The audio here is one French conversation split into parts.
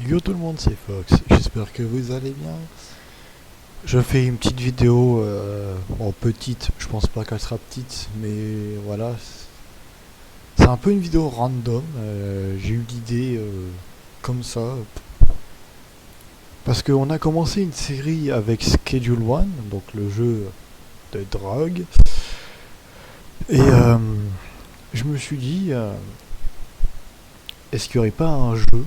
Yo tout le monde, c'est Fox, j'espère que vous allez bien. Je fais une petite vidéo, bon petite, je pense pas qu'elle sera petite, mais voilà. C'est un peu une vidéo random, j'ai eu l'idée comme ça. Parce qu'on a commencé une série avec Schedule One, donc le jeu de drogue. Et je me suis dit, est-ce qu'il n'y aurait pas un jeu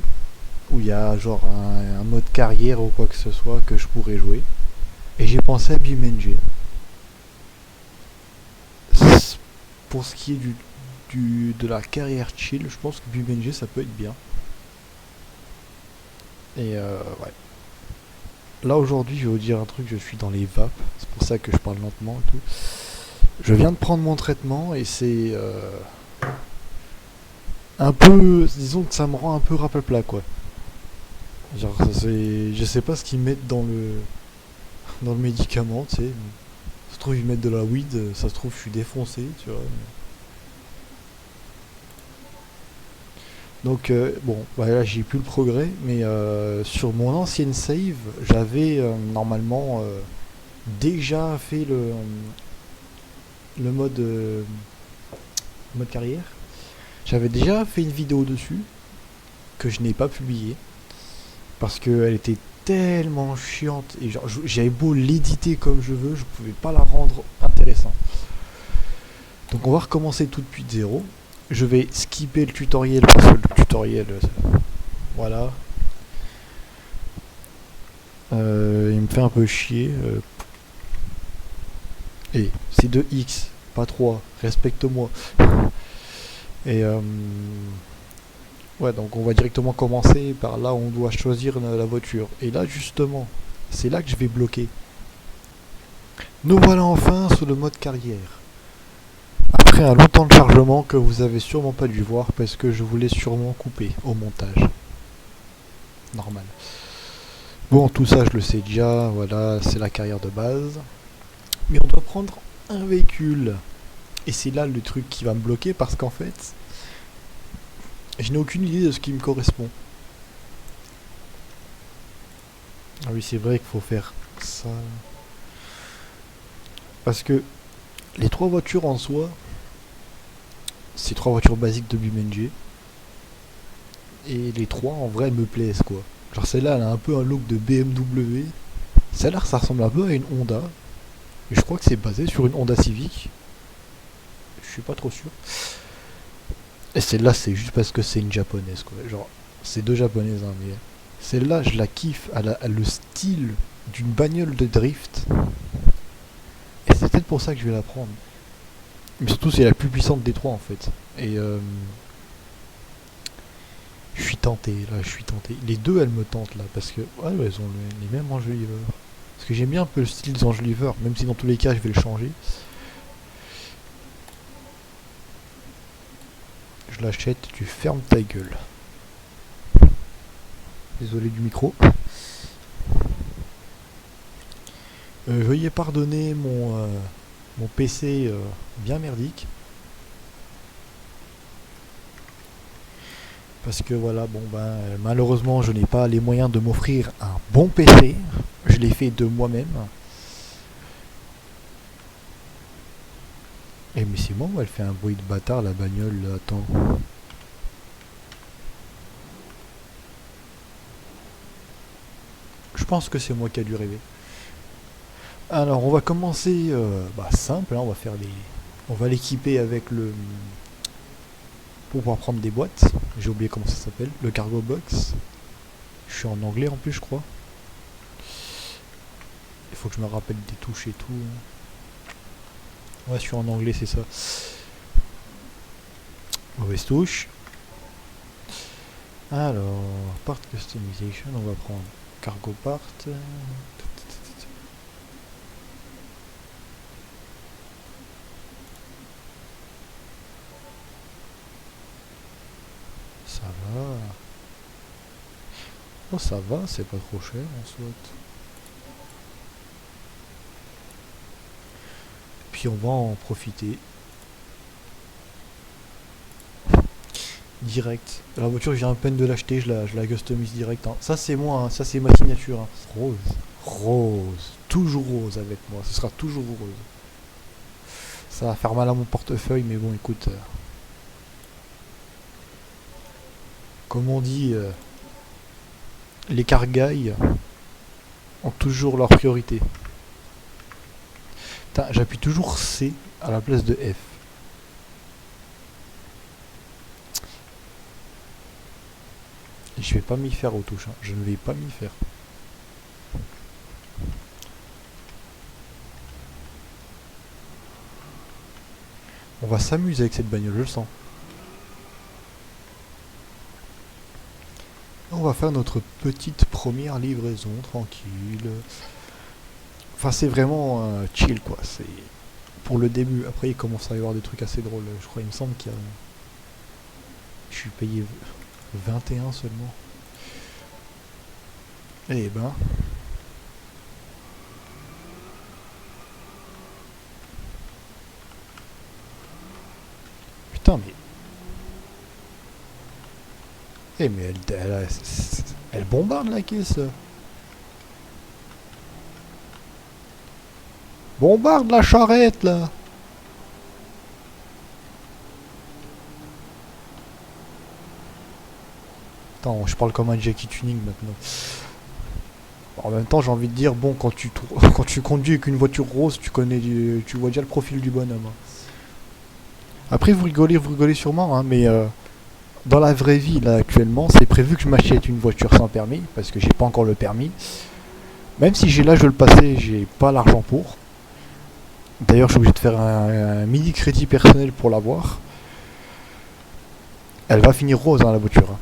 où il y a genre un mode carrière ou quoi que ce soit que je pourrais jouer. Et j'ai pensé à BeamNG. Pour ce qui est de la carrière chill, je pense que BeamNG ça peut être bien. Et ouais. Là aujourd'hui, je vais vous dire un truc, je suis dans les vapes, c'est pour ça que je parle lentement et tout. Je viens de prendre mon traitement et c'est un peu, disons que ça me rend un peu rapapla quoi. Genre, je sais pas ce qu'ils mettent dans le médicament, tu sais. Ça se trouve ils mettent de la weed, ça se trouve je suis défoncé, tu vois. Donc bon, voilà, j'ai plus le progrès, mais sur mon ancienne save, j'avais normalement déjà fait le mode carrière. J'avais déjà fait une vidéo dessus que je n'ai pas publiée parce qu'elle était tellement chiante et genre j'avais beau l'éditer comme je veux, je pouvais pas la rendre intéressante. Donc on va recommencer tout depuis zéro. Je vais skipper le tutoriel parce que le tutoriel, voilà, il me fait un peu chier. Et c'est 2x, pas 3, respecte-moi. Et ouais, donc on va directement commencer par là où on doit choisir la voiture. Et là, justement, c'est là que je vais bloquer. Nous voilà enfin sur le mode carrière. Après un long temps de chargement que vous avez sûrement pas dû voir parce que je voulais sûrement couper au montage. Normal. Bon, tout ça, je le sais déjà, voilà, c'est la carrière de base. Mais on doit prendre un véhicule. Et c'est là le truc qui va me bloquer parce qu'en fait, je n'ai aucune idée de ce qui me correspond. Ah oui, c'est vrai qu'il faut faire ça. Parce que les trois voitures en soi, c'est trois voitures basiques de BeamNG. Et les trois en vrai me plaisent quoi. Genre celle-là, elle a un peu un look de BMW. Celle-là, ça ressemble un peu à une Honda. Et je crois que c'est basé sur une Honda Civic. Je suis pas trop sûr. Et celle-là, c'est juste parce que c'est une japonaise quoi. Genre, c'est deux japonaises, hein, mais celle-là, je la kiffe. Elle a le style d'une bagnole de drift. Et c'est peut-être pour ça que je vais la prendre. Mais surtout, c'est la plus puissante des trois en fait. Et je suis tenté, là, je suis tenté. Les deux, elles me tentent là, parce que ouais, elles ont les mêmes enjoliveurs. Parce que j'aime bien un peu le style des enjoliveurs, même si dans tous les cas, je vais le changer. Je l'achète, tu fermes ta gueule. Désolé du micro. Veuillez pardonner mon PC bien merdique. Parce que voilà, bon ben, malheureusement, je n'ai pas les moyens de m'offrir un bon PC. Je l'ai fait de moi-même. Eh mais c'est moi où elle fait un bruit de bâtard la bagnole là, attends. Je pense que c'est moi qui a dû rêver. Alors on va commencer simple, hein, on va faire les. On va l'équiper avec le. Pour pouvoir prendre des boîtes. J'ai oublié comment ça s'appelle. Le cargo box. Je suis en anglais en plus je crois. Il faut que je me rappelle des touches et tout. Ouais, je suis en anglais, c'est ça. Mauvaise touche. Alors, part customization, on va prendre cargo part. Ça va. Oh, ça va, c'est pas trop cher en soit. Puis on va en profiter. direct. La voiture, je viens à peine de l'acheter, je la customise direct, hein. Ça c'est moi, hein. Ça c'est ma signature, hein. Rose. Rose. Toujours rose avec moi, ce sera toujours rose. Ça va faire mal à mon portefeuille, mais bon, écoute. Comme on dit, les cargailles ont toujours leur priorité. J'appuie toujours C à la place de F. Et je vais pas m'y faire aux touches, hein. Je ne vais pas m'y faire. On va s'amuser avec cette bagnole, je le sens. On va faire notre petite première livraison, tranquille. Enfin, c'est vraiment chill, quoi. C'est pour le début. Après, il commence à y avoir des trucs assez drôles. Je crois, il me semble qu'il y a... Je suis payé 21 seulement. Eh ben... Putain, mais... Eh, mais elle bombarde la caisse. Bombarde la charrette, là. Attends, je parle comme un Jackie Tuning maintenant. En même temps, j'ai envie de dire, bon, quand quand tu conduis avec une voiture rose, tu vois déjà le profil du bonhomme, hein. Après, vous rigolez sûrement, hein, mais dans la vraie vie, là, actuellement, c'est prévu que je m'achète une voiture sans permis, parce que j'ai pas encore le permis. Même si j'ai l'âge de le passer, j'ai pas l'argent pour. D'ailleurs, je suis obligé de faire un mini crédit personnel pour l'avoir. Elle va finir rose, hein, la voiture, hein.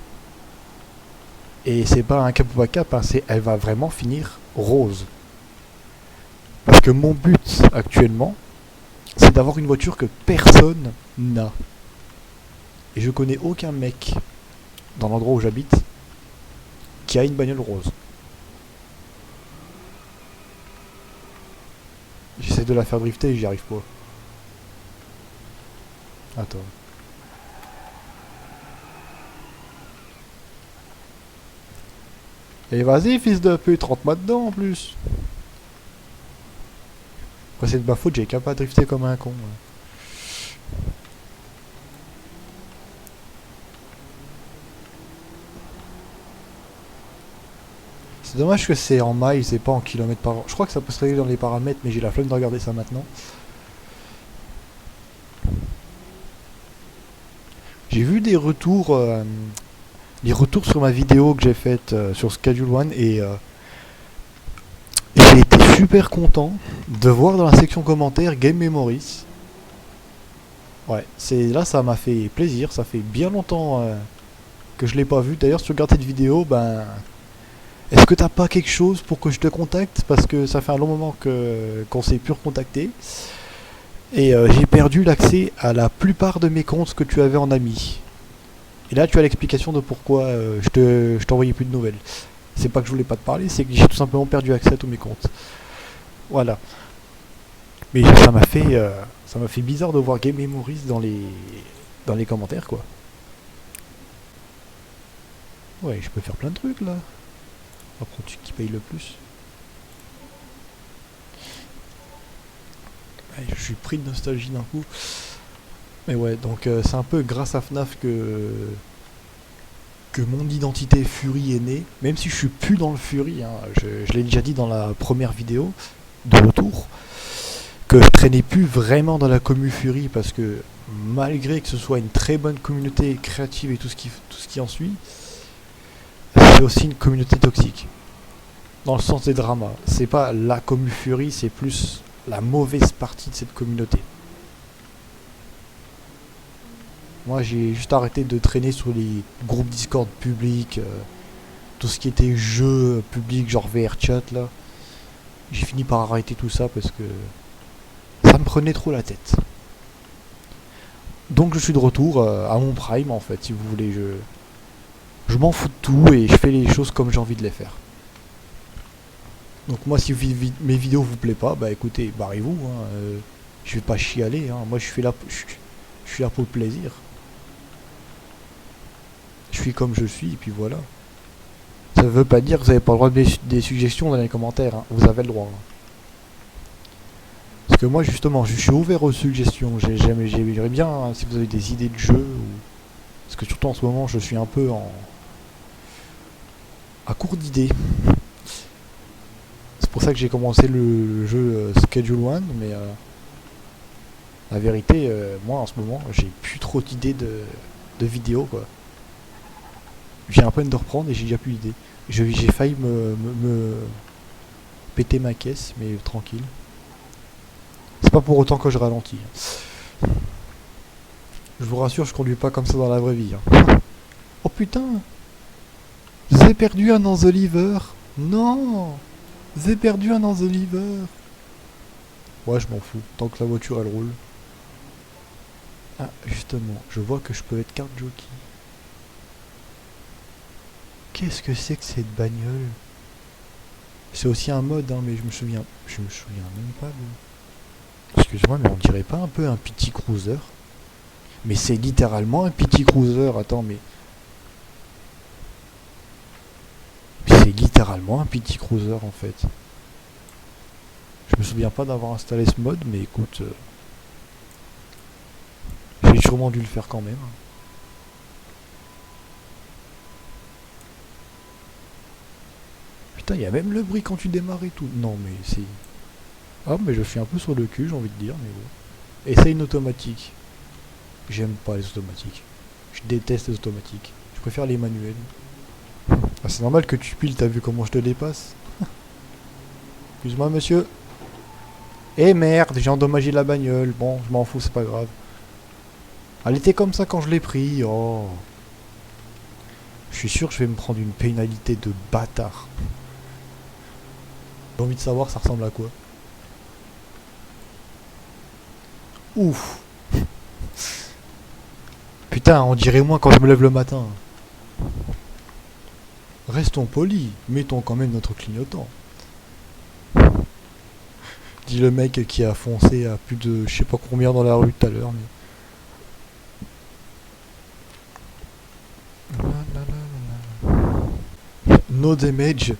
Et c'est pas un cap ou pas cap, hein, elle va vraiment finir rose. Parce que mon but actuellement, c'est d'avoir une voiture que personne n'a. Et je connais aucun mec dans l'endroit où j'habite qui a une bagnole rose. J'essaie de la faire drifter et j'y arrive pas. Attends. Et vas-y, fils de pute, rentre-moi dedans en plus. Après, c'est de ma faute, j'ai qu'à pas drifter comme un con, ouais. C'est dommage que c'est en miles et pas en kilomètres par heure. Je crois que ça peut se régler dans les paramètres, mais j'ai la flemme de regarder ça maintenant. J'ai vu des retours, les retours sur ma vidéo que j'ai faite sur Schedule One et j'ai été super content de voir dans la section commentaires Game Memories. Ouais, là ça m'a fait plaisir, ça fait bien longtemps que je l'ai pas vu. D'ailleurs, si tu regardes cette vidéo, ben, est-ce que t'as pas quelque chose pour que je te contacte? Parce que ça fait un long moment qu'on s'est plus recontacté. Et j'ai perdu l'accès à la plupart de mes comptes que tu avais en ami. Et là, tu as l'explication de pourquoi je t'envoyais plus de nouvelles. C'est pas que je voulais pas te parler, c'est que j'ai tout simplement perdu accès à tous mes comptes. Voilà. Mais ça m'a fait bizarre de voir Game Memories dans les commentaires, quoi. Ouais, je peux faire plein de trucs là. Après, qui paye le plus. Ouais, je suis pris de nostalgie d'un coup. Mais ouais, donc c'est un peu grâce à FNAF que mon identité Fury est née. Même si je suis plus dans le Fury, hein, je l'ai déjà dit dans la première vidéo de retour, que je traînais plus vraiment dans la commu Fury parce que malgré que ce soit une très bonne communauté créative et tout ce qui en suit, c'est aussi une communauté toxique. Dans le sens des dramas. C'est pas la commu Fury, c'est plus la mauvaise partie de cette communauté. Moi, j'ai juste arrêté de traîner sur les groupes Discord publics, tout ce qui était jeux publics, genre VRChat, là. J'ai fini par arrêter tout ça parce que ça me prenait trop la tête. Donc je suis de retour à mon prime, en fait, si vous voulez. Je m'en fous de tout et je fais les choses comme j'ai envie de les faire. Donc moi, si mes vidéos vous plaît pas, bah écoutez, barrez-vous, hein, je vais pas chialer, hein. Moi je suis là pour le plaisir. suis comme je suis, et puis voilà. Ça veut pas dire que vous avez pas le droit de des suggestions dans les commentaires, hein. Vous avez le droit. Hein. Parce que moi, justement, je suis ouvert aux suggestions. J'aimerais bien, hein, si vous avez des idées de jeux, ou... parce que surtout en ce moment, je suis un peu à court d'idées. C'est pour ça que j'ai commencé le jeu Schedule One, mais la vérité, moi en ce moment, j'ai plus trop d'idées de vidéos, quoi. J'ai à peine de reprendre et j'ai déjà plus d'idées. J'ai failli me péter ma caisse, mais tranquille. C'est pas pour autant que je ralentis. Je vous rassure, je conduis pas comme ça dans la vraie vie. Hein. Oh putain! J'ai perdu un Oliver. Non! J'ai perdu un Oliver. Ouais, je m'en fous, tant que la voiture elle roule. Ah, justement, je vois que je peux être carte jockey. Qu'est-ce que c'est que cette bagnole? C'est aussi un mode, hein, mais je me souviens même pas de... Excuse-moi, mais on dirait pas un peu un petit cruiser? Mais c'est littéralement un petit cruiser, attends, mais... C'est littéralement un petit cruiser, en fait. Je me souviens pas d'avoir installé ce mode, mais écoute... j'ai sûrement dû le faire quand même. Putain, il y a même le bruit quand tu démarres et tout. Non, mais c'est... Ah, mais je suis un peu sur le cul, j'ai envie de dire, mais bon. Essaye une automatique. J'aime pas les automatiques. Je déteste les automatiques. Je préfère les manuels. Ah, c'est normal que tu piles, t'as vu comment je te dépasse? Excuse-moi, monsieur. Eh merde, j'ai endommagé la bagnole. Bon, je m'en fous, c'est pas grave. Elle était comme ça quand je l'ai pris. Oh. Je suis sûr que je vais me prendre une pénalité de bâtard. J'ai envie de savoir ça ressemble à quoi. Ouf. Putain, on dirait moins quand je me lève le matin. Restons polis, mettons quand même notre clignotant. Dit le mec qui a foncé à plus de je sais pas combien dans la rue tout à l'heure. Mais... No damage.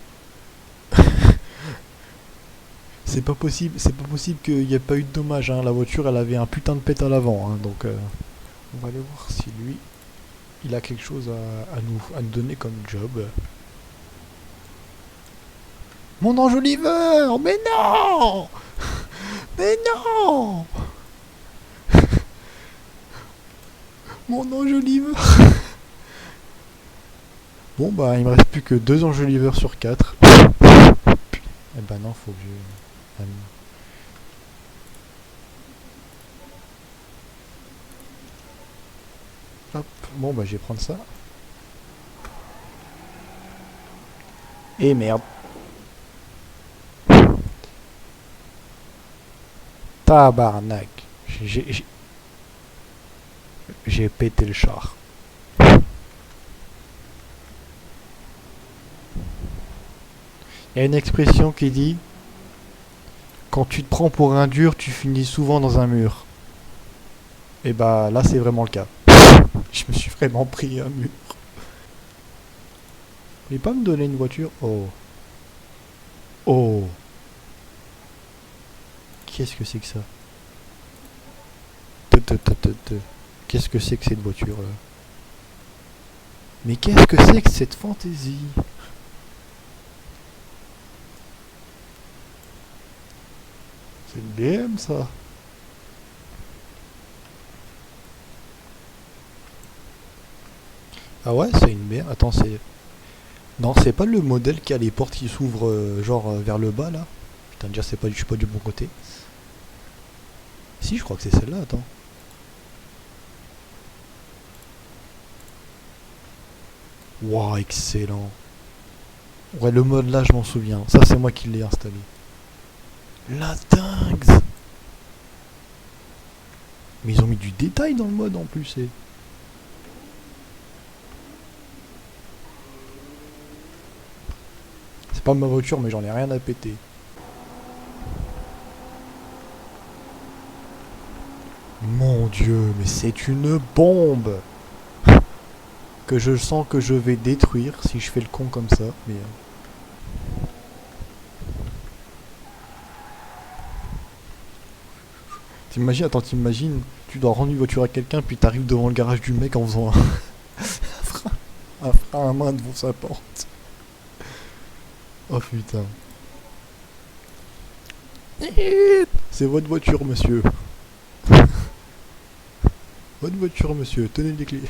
C'est pas possible qu'il n'y ait pas eu de dommage. Hein. La voiture, elle avait un putain de pète à l'avant. Hein, donc, on va aller voir si lui, il a quelque chose à nous donner comme job. Mon ange Oliver! Mais non! Mais non! Mon ange Oliver! Bon bah il me reste plus que 2 anges Oliver sur 4. Eh ben non, faut que je... Hop, bon bah je vais prendre ça. Et merde. Tabarnak. J'ai pété le char. Il y a une expression qui dit: quand tu te prends pour un dur, tu finis souvent dans un mur. Et bah là c'est vraiment le cas. Je me suis vraiment pris un mur. Vous voulez pas me donner une voiture? Oh. Oh. Qu'est-ce que c'est que ça? Qu'est-ce que c'est que cette voiture là? Mais qu'est-ce que c'est que cette fantaisie? C'est une BM ça. Ah ouais, c'est une BM. Attends, c'est... Non, c'est pas le modèle qui a les portes qui s'ouvrent genre vers le bas là. Putain, déjà c'est pas, je suis pas du bon côté. Si, je crois que c'est celle-là, attends. Waouh, excellent. Ouais, le mode là, je m'en souviens. Ça, c'est moi qui l'ai installé. La dingue. Mais ils ont mis du détail dans le mode en plus. C'est pas ma voiture, mais j'en ai rien à péter. Mon dieu, mais c'est une bombe. que je sens que je vais détruire si je fais le con comme ça. Mais t'imagines, tu dois rendre une voiture à quelqu'un, puis t'arrives devant le garage du mec en faisant un frein à main devant sa porte. Oh putain. C'est votre voiture, monsieur. Votre voiture, monsieur. Tenez les clés.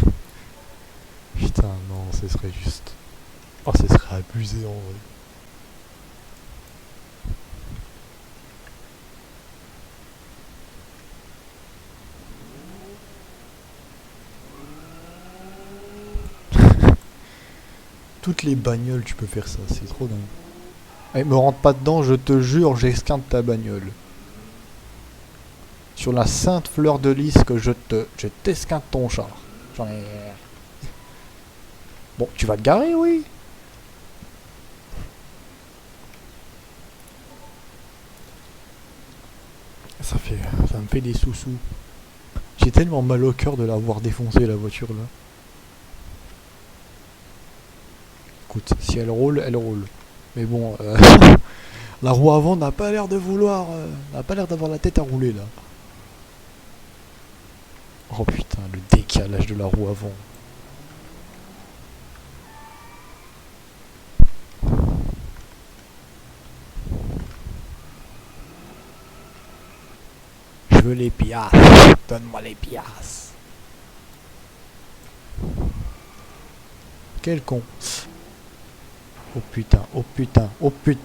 Putain, non, ce serait juste... Oh, ce serait abusé en vrai. Toutes les bagnoles, tu peux faire ça, c'est trop dingue. Eh, me rentre pas dedans, je te jure, j'esquinte ta bagnole. Sur la sainte fleur de lys que je t'esquinte ton char. J'en ai... Bon, tu vas te garer, oui. Ça me fait des sous-sous. J'ai tellement mal au cœur de l'avoir défoncé, la voiture, là. Écoute, si elle roule, elle roule. Mais bon, la roue avant n'a pas l'air de vouloir... n'a pas l'air d'avoir la tête à rouler, là. Oh putain, le décalage de la roue avant. Je veux les piastres. Donne-moi les piastres. Quel con. Oh putain, oh putain, oh putain.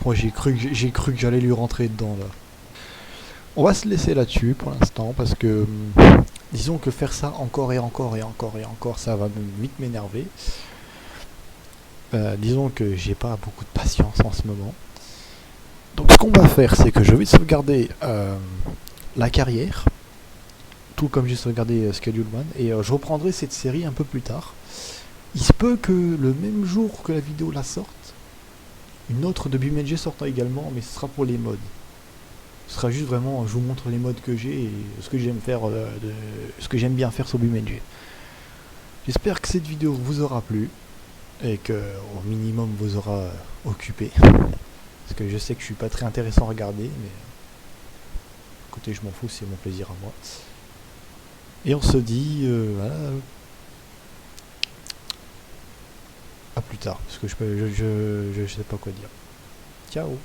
Moi j'ai cru que j'allais lui rentrer dedans là. On va se laisser là-dessus pour l'instant parce que disons que faire ça encore et encore et encore et encore, ça va vite m'énerver. Disons que j'ai pas beaucoup de patience en ce moment. Donc ce qu'on va faire, c'est que je vais sauvegarder la carrière, tout comme j'ai sauvegardé Schedule 1, et je reprendrai cette série un peu plus tard. Il se peut que le même jour que la vidéo la sorte, une autre de BeamNG sortira également, mais ce sera pour les mods. Ce sera juste vraiment, je vous montre les mods que j'ai et ce que j'aime faire, ce que j'aime bien faire sur BeamNG. J'espère que cette vidéo vous aura plu et que au minimum vous aura occupé. Parce que je sais que je suis pas très intéressant à regarder, mais écoutez, je m'en fous, c'est mon plaisir à moi. Et on se dit voilà, à plus tard, parce que je sais pas quoi dire. Ciao.